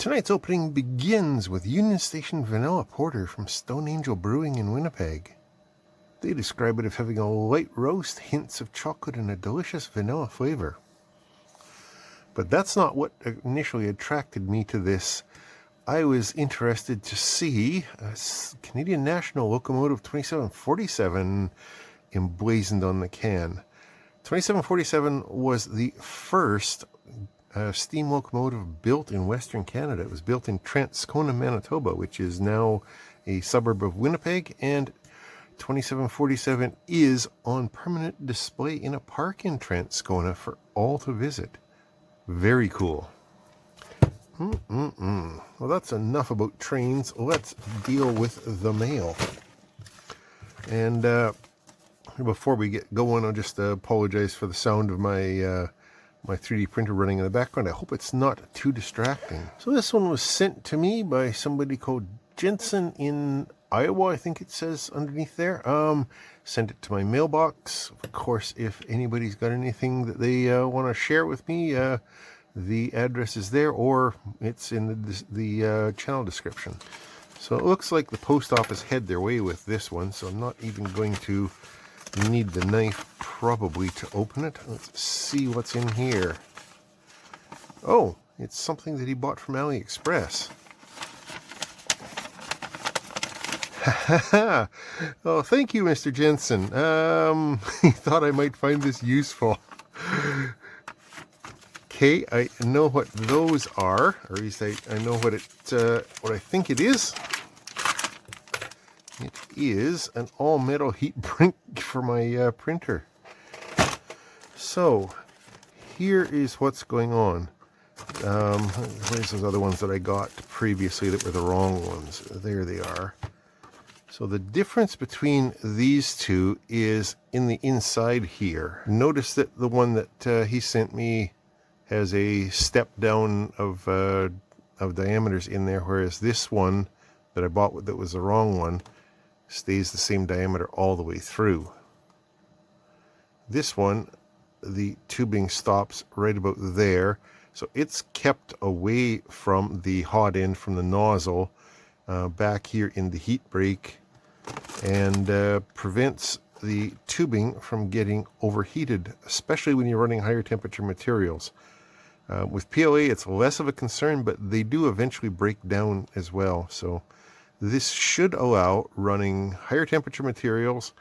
Tonight's opening begins with Union Station Vanilla Porter from Stone Angel Brewing in Winnipeg. They describe it as having a light roast, hints of chocolate, and a delicious vanilla flavor. But that's not what initially attracted me to this. I was interested to see a Canadian National Locomotive 2747 emblazoned on the can. 2747 was the first steam locomotive built in Western Canada. It was built in Transcona, Manitoba, which is now a suburb of Winnipeg, and 2747 is on permanent display in a park in Transcona for all to visit. Very cool. Well, that's enough about trains. Let's deal with the mail. And before we get going, I'll just apologize for the sound of my my 3D printer running in the background. I hope it's not too distracting. So this one was sent to me by somebody called Jensen in Iowa, I think it says underneath there. Sent it to my mailbox. Of course, if anybody's got anything that they want to share with me, the address is there, or it's in the channel description. So it looks like the post office had their way with this one, so I'm not even going to need the knife probably to open it. Let's see what's in here. Oh, it's something that he bought from AliExpress. Oh, thank you, Mr. Jensen. He thought I might find this useful. Okay, I know what those are, or at least I know what I think it is. It is an all-metal heat shrink for my printer. So, here is what's going on. Where's those other ones that I got previously that were the wrong ones? There they are. So the difference between these two is in the inside here. Notice that the one that he sent me has a step down of diameters in there, whereas this one that I bought that was the wrong one stays the same diameter all the way through. This one, the tubing stops right about there, so it's kept away from the hot end from the nozzle back here in the heat break, and prevents the tubing from getting overheated, especially when you're running higher temperature materials. With PLA, it's less of a concern, but they do eventually break down as well. So this should allow running higher temperature materials,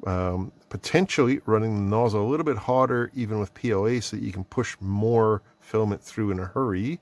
potentially running the nozzle a little bit hotter even with PLA, so that you can push more filament through in a hurry,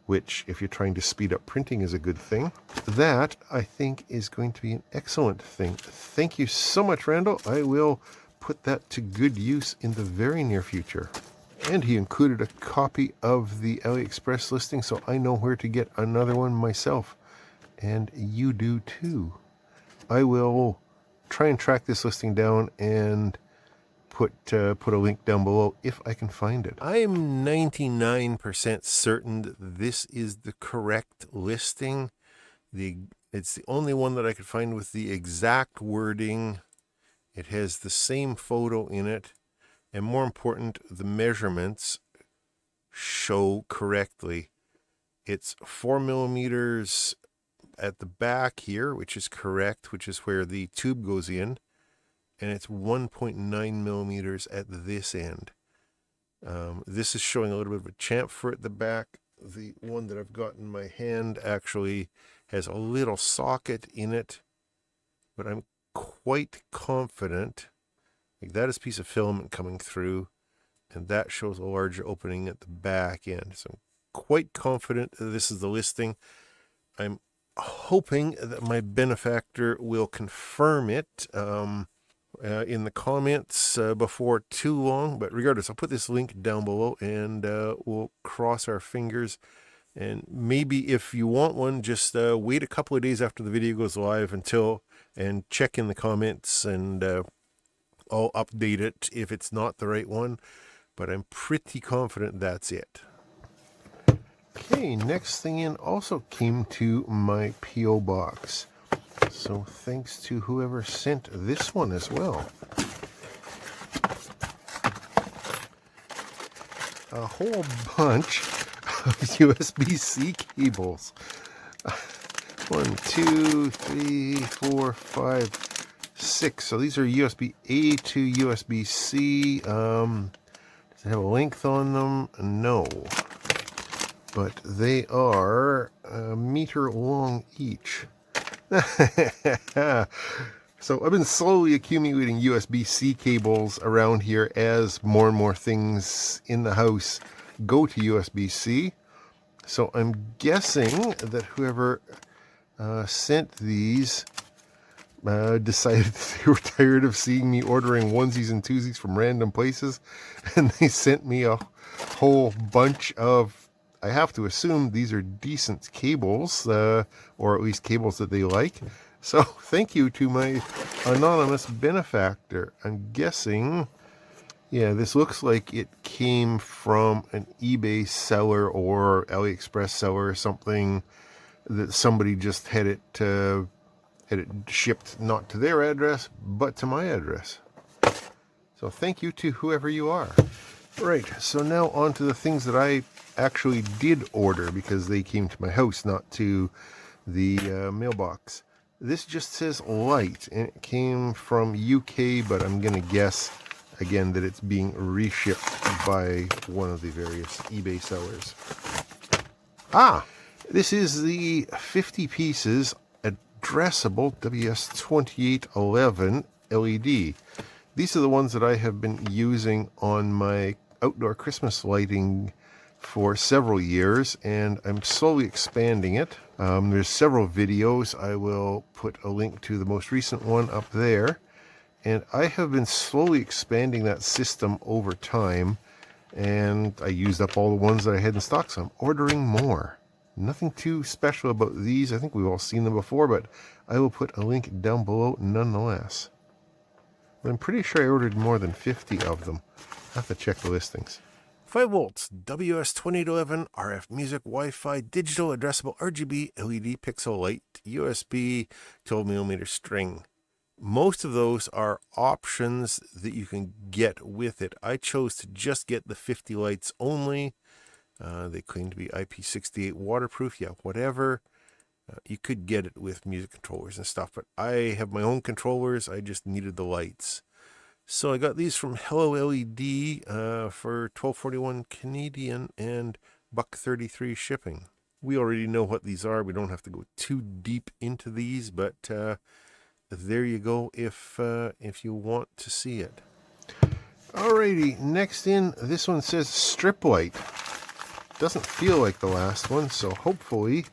which, if you're trying to speed up printing, is a good thing. That, I think, is going to be an excellent thing. Thank you so much, Randall. I will put that to good use in the very near future. And he included a copy of the AliExpress listing, so I know where to get another one myself. And you do too. I will try and track this listing down and put a link down below if I can find it. I am 99% certain that this is the correct listing. It's the only one that I could find with the exact wording. It has the same photo in it, and more important, the measurements show correctly. It's 4 millimeters at the back here, which is correct, which is where the tube goes in, and it's 1.9 millimeters at this end. This is showing a little bit of a chamfer at the back. The one that I've got in my hand actually has a little socket in it, but I'm quite confident, like that is a piece of filament coming through, and that shows a larger opening at the back end. So I'm quite confident that this is the listing. I'm hoping that my benefactor will confirm it in the comments before too long, but regardless, I'll put this link down below, and we'll cross our fingers. And maybe if you want one, just wait a couple of days after the video goes live and check in the comments, and I'll update it if it's not the right one, but I'm pretty confident that's it. Okay, next thing in also came to my P.O. box. So thanks to whoever sent this one as well. A whole bunch USB-C cables. 1, 2, 3, 4, 5, 6. So these are USB-A to USB-C. Does it have a length on them? No. But they are a meter long each. So I've been slowly accumulating USB-C cables around here as more and more things in the house go to USB-C. So I'm guessing that whoever sent these decided that they were tired of seeing me ordering onesies and twosies from random places, and they sent me a whole bunch of, I have to assume these are decent cables, or at least cables that they like. So thank you to my anonymous benefactor. I'm guessing, yeah, this looks like it came from an eBay seller or AliExpress seller or something, that somebody just had it shipped not to their address, but to my address. So thank you to whoever you are. Right, so now on to the things that I actually did order, because they came to my house, not to the mailbox. This just says light, and it came from UK, but I'm going to guess, again, that it's being reshipped by one of the various eBay sellers. This is the 50 pieces addressable WS2811 LED. These are the ones that I have been using on my outdoor Christmas lighting for several years, and I'm slowly expanding it. There's several videos. I will put a link to the most recent one up there. And I have been slowly expanding that system over time, and I used up all the ones that I had in stock, so I'm ordering more. Nothing too special about these. I think we've all seen them before, but I will put a link down below nonetheless. But I'm pretty sure I ordered more than 50 of them. I have to check the listings. 5 volts, WS2811, RF music, Wi-Fi, digital, addressable, RGB, LED, pixel light, USB, 12mm string. Most of those are options that you can get with it. I chose to just get the 50 lights only. They claim to be IP68 waterproof. Yeah, whatever. You could get it with music controllers and stuff, but I have my own controllers. I just needed the lights. So I got these from Hello LED for $12.41 Canadian and $1.33 shipping. We already know what these are. We don't have to go too deep into these, but there you go if you want to see it. Alrighty, next in, this one says strip light. Doesn't feel like the last one, so hopefully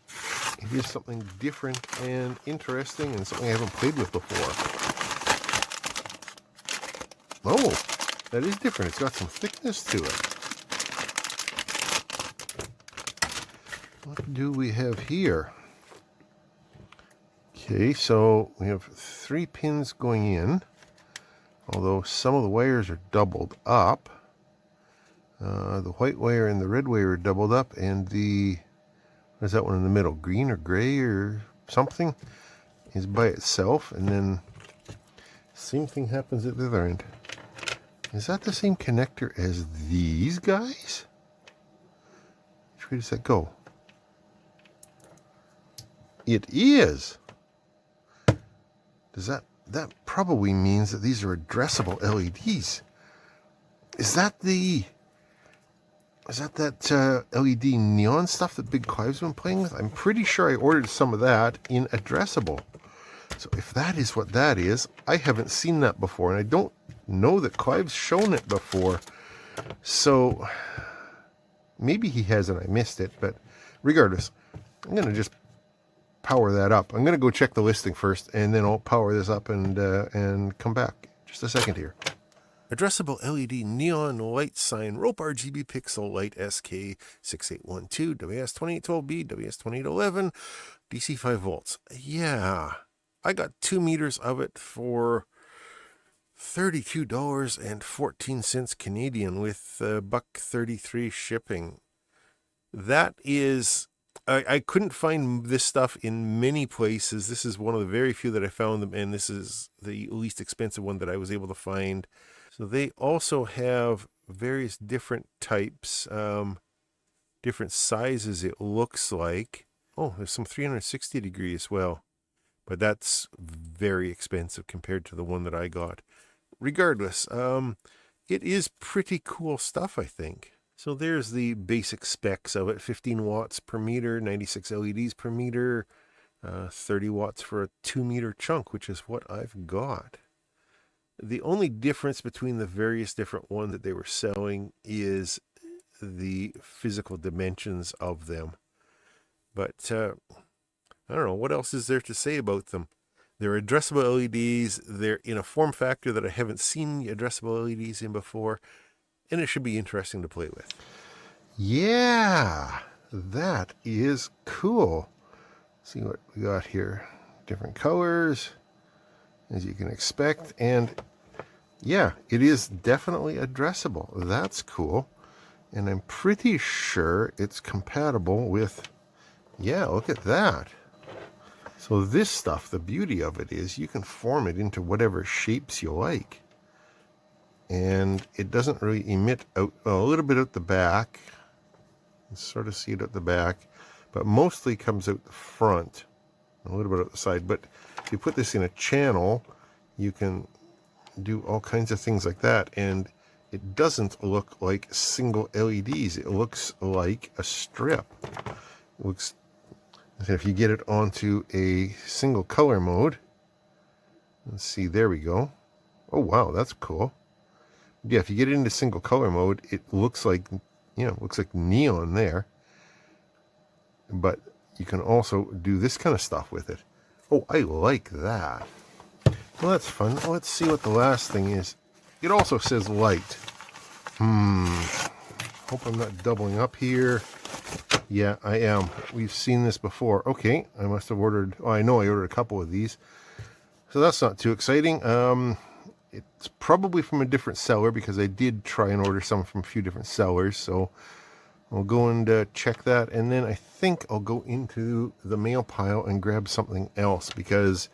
it is something different and interesting and something I haven't played with before. Oh, that is different. It's got some thickness to it. What do we have here? Okay, so we have 3 pins going in, although some of the wires are doubled up. The white wire and the red wire are doubled up, and the, what is that one in the middle, green or gray or something, is by itself, and then same thing happens at the other end. Is that the same connector as these guys? Which way does that go? It is. Does that probably means that these are addressable LEDs? Is that LED neon stuff that Big Clive's been playing with? I'm pretty sure I ordered some of that in addressable. So if that is what that is, I haven't seen that before, and I don't know that Clive's shown it before. So maybe he has and I missed it, but regardless, I'm going to just power that up. I'm going to go check the listing first, and then I'll power this up and come back. Just a second here. Addressable LED neon light sign, rope RGB pixel light SK6812, WS2812B, WS2811, DC 5 volts. Yeah, I got 2 meters of it for $32.14 Canadian with $1.33 shipping. That is, I couldn't find this stuff in many places. This is one of the very few that I found them, and this is the least expensive one that I was able to find. So they also have various different types. different sizes it looks like. Oh, there's some 360 degree as well. But that's very expensive compared to the one that I got. Regardless, it is pretty cool stuff, I think. So there's the basic specs of it. 15 watts per meter, 96 LEDs per meter, 30 watts for a 2-meter chunk, which is what I've got. The only difference between the various different ones that they were selling is the physical dimensions of them. But I don't know, what else is there to say about them? They're addressable LEDs. They're in a form factor that I haven't seen addressable LEDs in before, and it should be interesting to play with. Yeah, that is cool. See what we got here. Different colors, as you can expect, and yeah, it is definitely addressable. That's cool, and I'm pretty sure it's compatible with, yeah, look at that. So this stuff, the beauty of it is you can form it into whatever shapes you like. And it doesn't really emit out, well, a little bit out the back. You sort of see it at the back, but mostly comes out the front, a little bit out the side. But if you put this in a channel, you can do all kinds of things like that. And it doesn't look like single LEDs. It looks like a strip. It looks, if you get it onto a single color mode, let's see, there we go. Oh, wow, that's cool. Yeah, if you get it into single color mode, it looks like, it looks like neon there. But you can also do this kind of stuff with it. Oh, I like that. Well, that's fun. Let's see what the last thing is. It also says light. Hope I'm not doubling up here. Yeah, I am. We've seen this before. Okay, I must have ordered, I know I ordered a couple of these. So that's not too exciting. It's probably from a different seller because I did try and order some from a few different sellers. So I'll go and check that. And then I think I'll go into the mail pile and grab something else because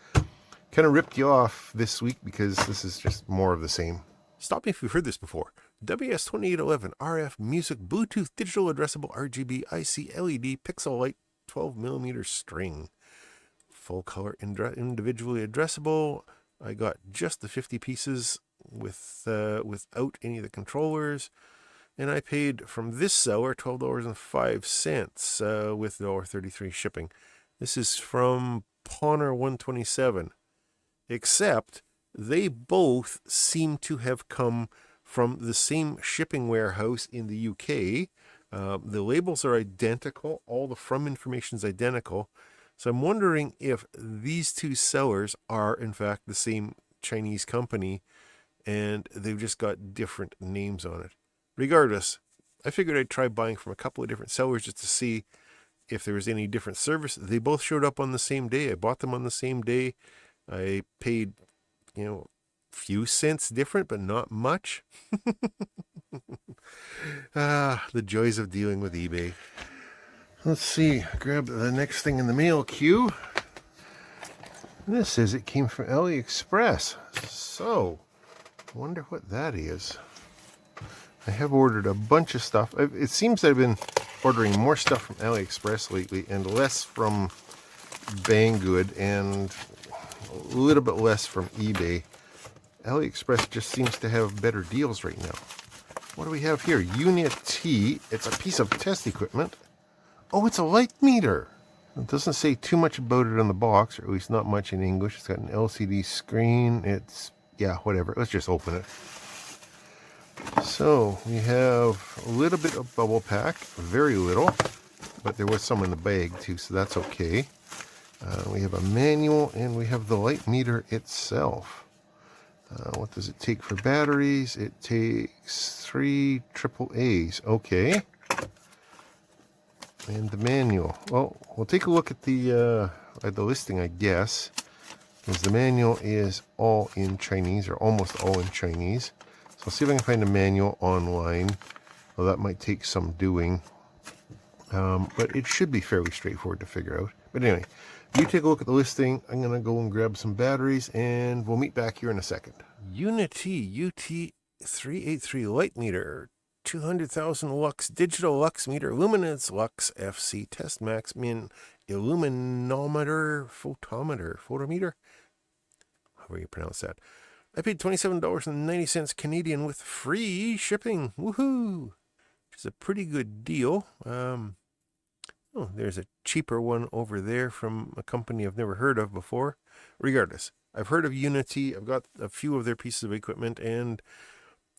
kind of ripped you off this week because this is just more of the same. Stop me if you've heard this before. WS2811 RF Music Bluetooth Digital Addressable RGB IC LED Pixel Light 12mm string. Full color individually addressable. I got just the 50 pieces without any of the controllers. And I paid from this seller $12.05 with $1.33 shipping. This is from Pawner 127. Except they both seem to have come from the same shipping warehouse in the UK. The labels are identical. All the from information is identical. So I'm wondering if these two sellers are, in fact, the same Chinese company, and they've just got different names on it. Regardless, I figured I'd try buying from a couple of different sellers just to see if there was any different service. They both showed up on the same day. I bought them on the same day. I paid, a few cents different, but not much. The joys of dealing with eBay. Let's see, grab the next thing in the mail queue. This says it came from AliExpress. So, I wonder what that is. I have ordered a bunch of stuff. It seems I've been ordering more stuff from AliExpress lately and less from Banggood and a little bit less from eBay. AliExpress just seems to have better deals right now. What do we have here? Unity. It's a piece of test equipment. Oh, it's a light meter. It doesn't say too much about it on the box, or at least not much in English. It's got an LCD screen. It's, yeah, whatever. Let's just open it. So we have a little bit of bubble pack, very little, but there was some in the bag too, so that's okay. We have a manual, and we have the light meter itself. What does it take for batteries? It takes 3 AAAs. Okay. And the manual. Well, we'll take a look at the listing, I guess, because the manual is all in Chinese, or almost all in Chinese. So I'll see if I can find a manual online. Well, that might take some doing, but it should be fairly straightforward to figure out. But anyway, you take a look at the listing. I'm going to go and grab some batteries, and we'll meet back here in a second. Unity UT383 light meter. 200,000 lux digital lux meter luminance lux FC test max min illuminometer photometer, however you pronounce that. I paid $27.90 Canadian with free shipping. Woohoo! Which is a pretty good deal. Oh, there's a cheaper one over there from a company I've never heard of before. Regardless, I've heard of Unity. I've got a few of their pieces of equipment, and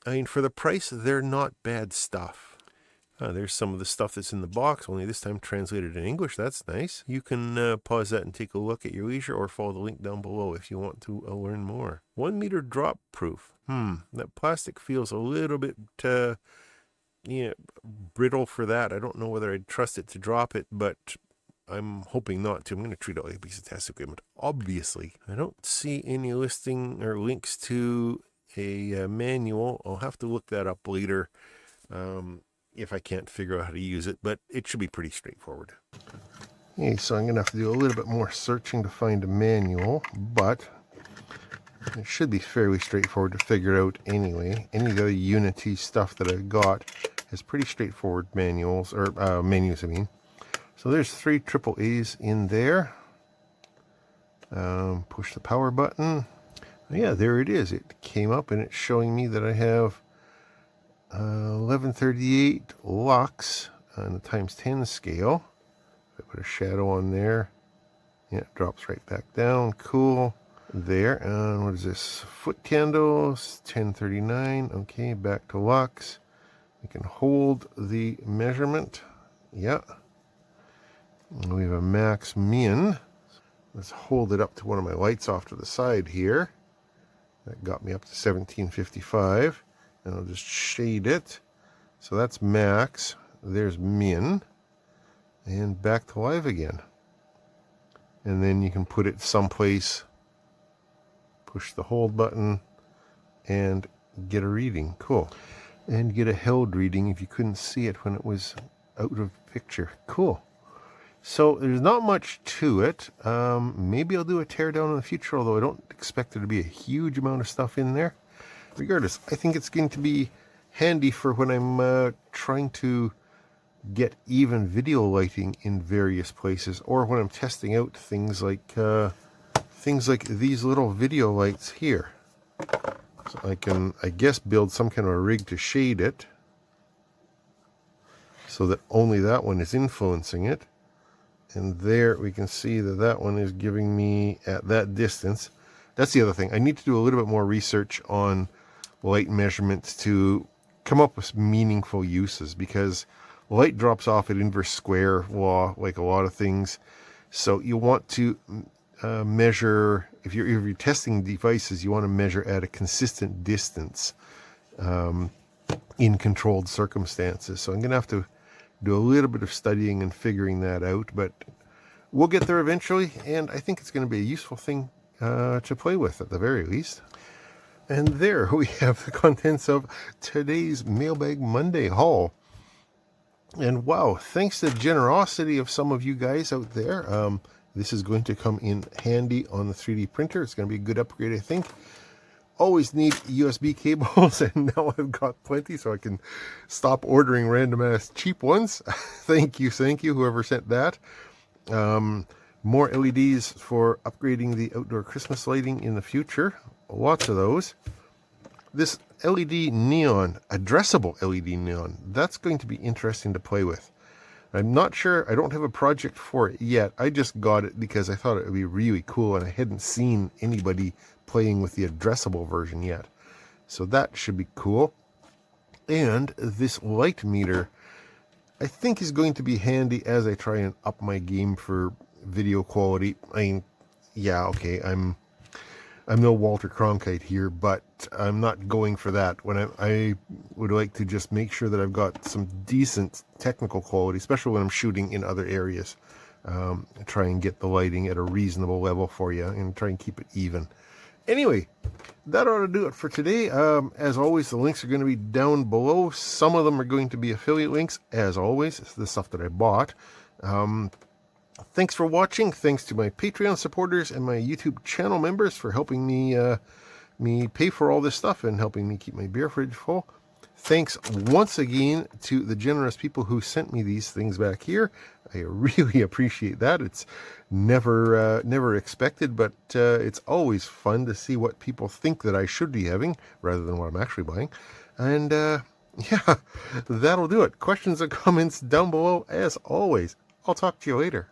I mean, for the price, they're not bad stuff. There's some of the stuff that's in the box, only this time translated in English. That's nice. You can pause that and take a look at your leisure, or follow the link down below if you want to learn more. 1 meter drop proof. That plastic feels a little bit brittle for that. I don't know whether I'd trust it to drop it, but I'm hoping not to. I'm going to treat it like a piece of test equipment, obviously. I don't see any listing or links to a manual. I'll have to look that up later if I can't figure out how to use it, but it should be pretty straightforward. Okay, so I'm going to have to do a little bit more searching to find a manual, but it should be fairly straightforward to figure out anyway. Any of the Unity stuff that I've got has pretty straightforward manuals, or menus, I mean. So there's 3 AAAs in there. Push the power button. Yeah, there it is. It came up and it's showing me that I have 1138 lux on the times 10 scale. If I put a shadow on there, yeah, it drops right back down. Cool. There. And what is this? Foot candles, 1039. Okay, back to lux. We can hold the measurement. Yeah. And we have a max min. Let's hold it up to one of my lights off to the side here. That got me up to 1755. And I'll just shade it. So that's max. There's min. And back to live again. And then you can put it someplace. Push the hold button and get a reading. Cool. And get a held reading if you couldn't see it when it was out of picture. Cool. So there's not much to it. Maybe I'll do a teardown in the future, although I don't expect there to be a huge amount of stuff in there. Regardless, I think it's going to be handy for when I'm trying to get even video lighting in various places, or when I'm testing out things like these little video lights here. So I can, I guess, build some kind of a rig to shade it so that only that one is influencing it. And there we can see that that one is giving me at that distance. That's the other thing. I need to do a little bit more research on light measurements to come up with meaningful uses, because light drops off at inverse square law like a lot of things. So you want to measure, if you're testing devices, you want to measure at a consistent distance in controlled circumstances. So I'm going to have to do a little bit of studying and figuring that out, but we'll get there eventually, and I think it's going to be a useful thing to play with at the very least. And there we have the contents of today's Mailbag Monday haul. And wow, thanks to the generosity of some of you guys out there, this is going to come in handy on the 3D printer. It's going to be a good upgrade, I think. Always need USB cables, and now I've got plenty, so I can stop ordering random ass cheap ones. Thank you, whoever sent that. More LEDs for upgrading the outdoor Christmas lighting in the future. Lots of those. This LED neon, addressable LED neon, that's going to be interesting to play with. I'm not sure, I don't have a project for it yet. I just got it because I thought it would be really cool, and I hadn't seen anybody playing with the addressable version yet. So that should be cool. And this light meter, I think, is going to be handy as I try and up my game for video quality. I mean, yeah, okay, I'm no Walter Cronkite here, but I'm not going for that. When I would like to just make sure that I've got some decent technical quality, especially when I'm shooting in other areas. Try and get the lighting at a reasonable level for you and try and keep it even. Anyway, that ought to do it for today. As always, the links are going to be down below. Some of them are going to be affiliate links, as always. It's the stuff that I bought. Thanks for watching. Thanks to my Patreon supporters and my YouTube channel members for helping me pay for all this stuff and helping me keep my beer fridge full. Thanks once again to the generous people who sent me these things back here. I really appreciate that. It's never expected, but it's always fun to see what people think that I should be having rather than what I'm actually buying. And yeah, that'll do it. Questions and comments down below as always. I'll talk to you later.